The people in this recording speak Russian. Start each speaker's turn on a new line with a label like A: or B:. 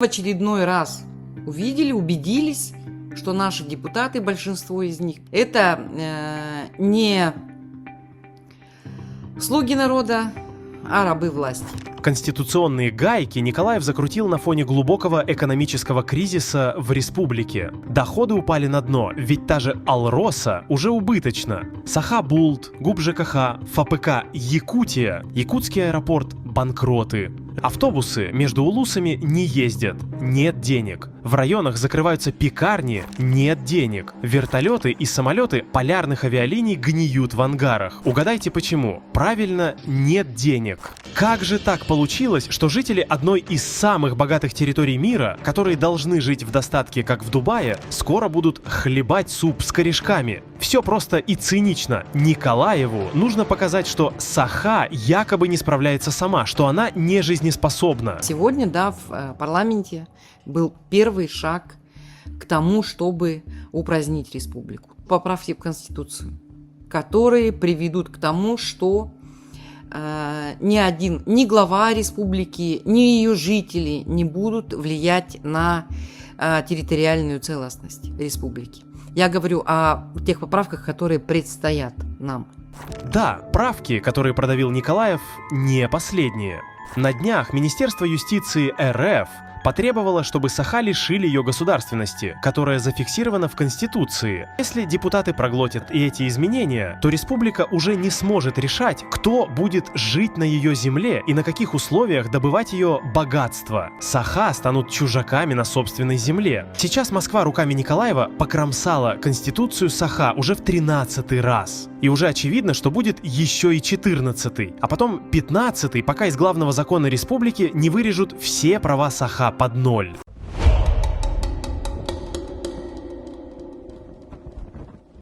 A: В очередной раз увидели, убедились, что наши депутаты, большинство из них, это не слуги народа, а рабы власти.
B: Конституционные гайки Николаев закрутил на фоне глубокого экономического кризиса в республике. Доходы упали на дно, ведь та же Алроса уже убыточна. Саха-Булт, ГУП ЖКХ, ФАПК Якутия, Якутский аэропорт – банкроты. Автобусы между улусами не ездят, нет денег. В районах закрываются пекарни, нет денег. Вертолеты и самолеты полярных авиалиний гниют в ангарах. Угадайте почему? Правильно, нет денег. Как же так получилось, что жители одной из самых богатых территорий мира, которые должны жить в достатке, как в Дубае, скоро будут хлебать суп с корешками? Все просто и цинично. Николаеву нужно показать, что Саха якобы не справляется сама, что она не жизнеспособна.
A: Сегодня, да, в парламенте был первый шаг к тому, чтобы упразднить республику. Поправки в Конституцию, которые приведут к тому, что ни глава республики, ни ее жители не будут влиять на территориальную целостность республики. Я говорю о тех поправках, которые предстоят нам.
B: Да, правки, которые продавил Николаев, не последние. На днях Министерство юстиции РФ потребовала, чтобы Саха лишили ее государственности, которая зафиксирована в Конституции. Если депутаты проглотят и эти изменения, то республика уже не сможет решать, кто будет жить на ее земле и на каких условиях добывать ее богатство. Саха станут чужаками на собственной земле. Сейчас Москва руками Николаева покромсала Конституцию Саха уже в 13-й раз. И уже очевидно, что будет еще и 14-й, а потом 15-й, пока из главного закона республики не вырежут все права Саха под ноль.